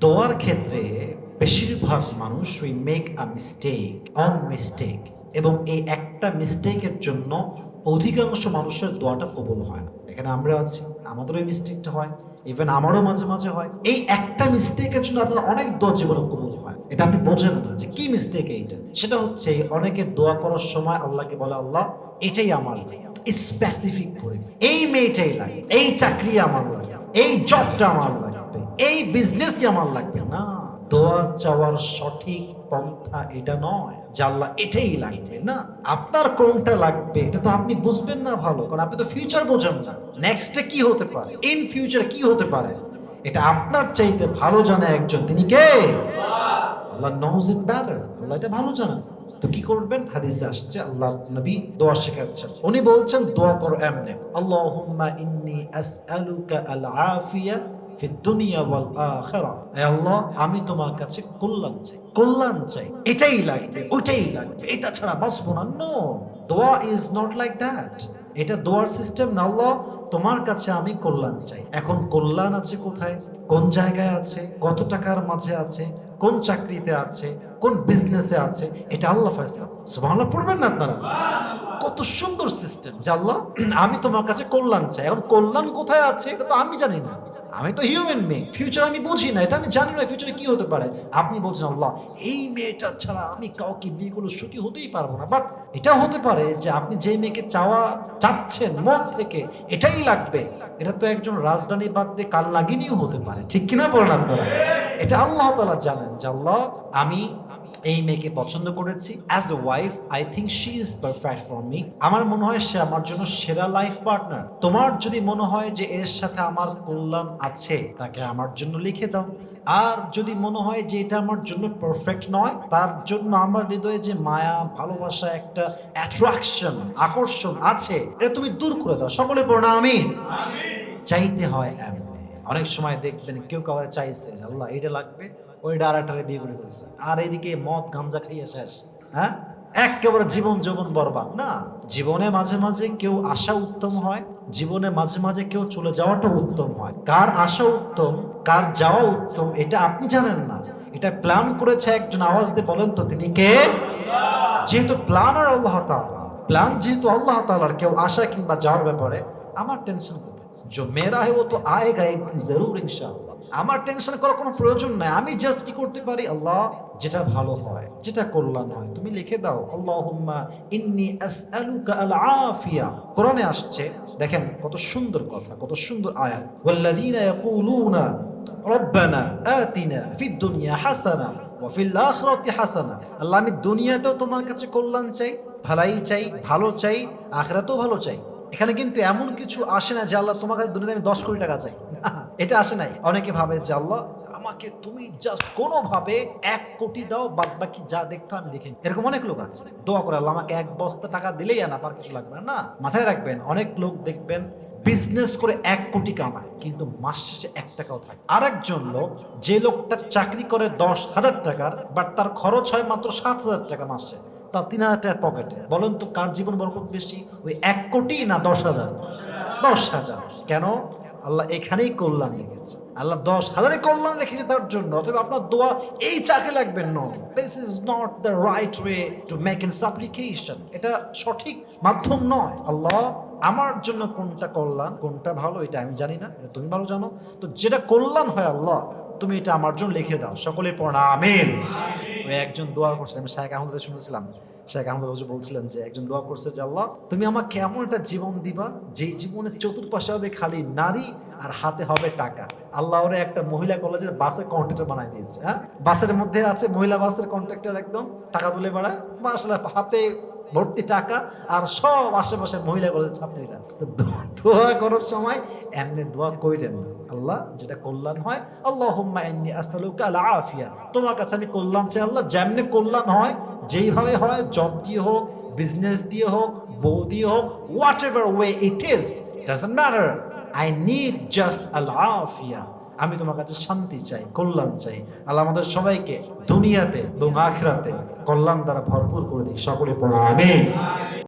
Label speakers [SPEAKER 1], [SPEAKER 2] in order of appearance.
[SPEAKER 1] দোয়ার ক্ষেত্রে বেশিরভাগ মানুষ we make a mistake on mistake, এবং এই একটা মিস্টেকের জন্য অধিকাংশ মানুষের দোয়াটা কবুল হয় না। এখানে আমরা আছি, আমাদেরও এই মিস্টেকটা হয়, ইভেন আমারও মাঝে মাঝে হয়। এই একটা মিস্টেকের জন্য আপনার অনেক দোয়া জীবনে কবুল হয়, এটা আপনি বোঝেন না যে কি মিস্টেক এইটা। সেটা হচ্ছে অনেকে দোয়া করার সময় আল্লাহকে বলে, আল্লাহ এটাই আমার, স্পেসিফিক করে এই মেয়েটাই লাগে, এই চাকরি আমার লাগে, এই জবটা আমার লাগবে, এই বিজনেসই আমার লাগবে না। দোয়া চাওয়ার সঠিক পন্থা এটা নয় যে আল্লাহ এটাই লাগবে। না, আপনার কোনটা লাগবে এটা তো আপনি বুঝবেন না ভালো, কারণ আপনি তো ফিউচার বোঝেন না। নেক্সটে কি হতে পারে, ইন ফিউচার কি হতে পারে, এটা আপনার চাইতে ভালো জানে একজন, তিনি কে? আল্লাহ নোজ ইট বেটার, আল্লাহ এটা ভালো জানেন। তো কি করবেন? হাদিসে আসছে আল্লাহ নবী দোয়া শেখাচ্ছেন। উনি বলছেন দোয়া করো এমনে, আল্লাহুম্মা ইন্নী আসআলুকা আল আফিয়া ফিদ দুনিয়া ওয়াল আখিরা। হে আল্লাহ, আমি তোমার কাছে কল্যাণ চাই, কল্যাণ চাই, এটাই লাগবে, ওইটাই লাগবে, এটা ছাড়া বাঁচবো না। নো, দোয়া ইজ নট লাইক দ্যাট। এটা দোয়ার সিস্টেম না। আল্লাহ তোমার কাছে আমি কল্যাণ চাই। এখন কল্যাণ আছে কোথায়, কোন জায়গায় আছে, কত টাকার মাঝে আছে, কোন চাকরিতে আছে, কোন বিজনেসে আছে, এটা আল্লাহ ফয়সালা। সুবহানাল্লাহ পড়বেন না আপনারা? কত সুন্দর সিস্টেম যে আল্লাহ আমি তোমার কাছে কল্যাণ চাই। এখন কল্যাণ কোথায় আছে এটা তো আমি জানি না, আমি তো হিউম্যান মেয়ে, ফিউচার আমি বুঝি না, এটা আমি জানি না ফিউচারে কি হতে পারে। আপনি বলছেন আল্লাহ এই মেয়েটা ছাড়া আমি কাউকে বিয়ে করলে সুখী হতেই পারবো না, বাট এটা হতে পারে যে আপনি যে মেয়েকে চাচ্ছেন মন থেকে এটাই লাগবে, এটা তো একজন রাজধানী বাদ দিয়ে কাল নাগিনীও হতে পারে, ঠিক কিনা বলেন আপনারা? এটা আল্লাহ তাআলা জানেন যে আল্লাহ আমি এই মেয়েকে পছন্দ করেছি as a wife, I think she is perfect for me. আমার মনে হয় সে আমার জন্য সেরা লাইফ পার্টনার। তোমার যদি মনে হয় যে এর সাথে আমার কল্যাণ আছে, তাকে আমার জন্য লিখে দাও। আর যদি মনে হয় যে এটা আমার জন্য পারফেক্ট নয়, তার জন্য আমার হৃদয়ে যে মায়া ভালোবাসা একটা অ্যাট্রাকশন আকর্ষণ আছে, এটা তুমি দূর করে দাও। সকলে পড়ো আমিন। চাইতে হয় এমনি। অনেক সময় দেখবেন কেউ কাউরে চাইছে যে আল্লাহ এটা লাগবে, ওইটা আর একটা বিয়ে করে ফেলছে, আর এদিকে মদ গাঞ্জা খাইয়ে শেষ। হ্যাঁ, একেবারে জীবন যৌবন বরবাদ। না, জীবনে মাঝে মাঝে কেউ আসা উত্তম হয়, জীবনে মাঝে মাঝে কেউ চলে যাওয়াটা উত্তম হয়। কার আসা উত্তম, কার যাওয়া উত্তম, এটা আপনি জানেন না। এটা প্ল্যান করেছে একজন, আওয়াজ দিয়ে বলেন তো তিনি কে? যেহেতু প্ল্যানার আল্লাহ তাআলা, প্ল্যান যেহেতু আল্লাহ তাআলার, কেউ আসা কিংবা যাওয়ার ব্যাপারে আমার টেনশন কোথায়? जो मेरा है वो तो आएगा एक दिन जरूर इंशाअल्लाह। আমার টেনশন করার কোনো প্রয়োজন নাই। আমি জাস্ট কি করতে পারি, আল্লাহ যেটা ভালো হয়, যেটা কল্যাণ হয় তুমি লিখে দাও। আল্লাহুম্মা ইন্নী আসআলুকা আল আফিয়া, কোরআনে আসছে, দেখেন কত সুন্দর কথা, কত সুন্দর আয়াত। ওয়াল্লাযীনা ইয়াকুলুনা রব্বানা আতিনা ফিদ দুনিয়া হাসানা ওয়া ফিল আখিরাতি হাসানা। আল্লাহ আমি দুনিয়াতেও তোমার কাছে কল্যাণ চাই, ভালাই চাই, ভালো চাই, আখিরাতেও ভালো চাই। এখানে কিন্তু এমন কিছু আসে না যে আল্লাহ তোমার কাছে দুনিয়াতে আমি 10 কোটি টাকা চাই, এটা আসে নাই। অনেকে ভাবে যে আল্লাহ আমাকে তুমি জাস্ট কোনোভাবে 1 কোটি দাও, বাদ বাকি যা দেখতে আমি দেখি। এরকম অনেক লোক আছে দোয়া করে আল্লাহ আমাকে 1 বস্তা টাকা দিলেই না, আর কিছু লাগবে না। মাথায় রাখবেন, অনেক লোক দেখবেন বিজনেস করে 1 কোটি কামায়, কিন্তু মাস শেষে 1 টাকাও থাকে। আরেকজন লোক, যে লোকটা চাকরি করে 10,000 টাকার, বাট তার খরচ হয় মাত্র 7,000 টাকা মাসে, তার 3,000 টাকার পকেটে। বলেন তো কার জীবন বরকত বেশি, ওই 1 কোটি না 10,000? 10,000। কেন? আল্লাহ এখানেই কল্যাণ রেখেছে, আল্লাহ 10,000 কল্যাণ রেখেছে তার জন্য। অথবা আপনার দোয়া এই চাকরি লাগবে, no, this is not the right way to make an application. এটা সঠিক মাধ্যম নয়। আল্লাহ আমার জন্য কোনটা কল্যাণ, কোনটা ভালো, এটা আমি জানি না, এটা তুমি ভালো জানো। তো যেটা কল্যাণ হয় আল্লাহ তুমি এটা আমার জন্য লিখে দাও। সকলে পড়া আমিন। ওই একজন দোয়া করছে, আমি শেখ আহমদ শুনেছিলাম, শেখ আহমদ হুজুর বলছিলেন যে একজন দোয়া করছে যে আল্লাহ তুমি আমাকে এমন একটা জীবন দিবা যেই জীবনের চতুর্পাশে হবে খালি নারী আর হাতে হবে টাকা। আল্লাহ ওরে একটা মহিলা কলেজের বাসের কন্ট্রাক্টর বানাই দিয়েছে। হ্যাঁ, বাসের মধ্যে আছে মহিলা বাসের কন্ট্রাক্টর, একদম টাকা তুলে বেড়ায়, মাশাআল্লাহ হাতে ভর্তি টাকা, আর সব আশেপাশে মহিলা কলেজের ছাত্রীরা। তো দোয়া করার সময় এমনি দোয়া কইরেন না, আল্লাহ যেটা কল্যাণ হয়, আল্লাহুম্মা ইন্নী আসআলুকা আল আফিয়া, তোমার কাছে আমি কল্যাণ চাই আল্লাহ। যেমনি কল্যাণ হয়, যেইভাবে হয়, জব দিয়ে হোক, বিজনেস দিয়ে হোক, বউ দিয়ে হোক, whatever way it is, doesn't matter, I need just আল আফিয়া। আমি তোমার কাছে শান্তি চাই, কল্যাণ চাই। আল্লাহ আমাদের সবাইকে দুনিয়াতে এবং আখিরাতে কল্যাণ দ্বারা ভরপুর করে দিই। সকলে পড়ো আমিন।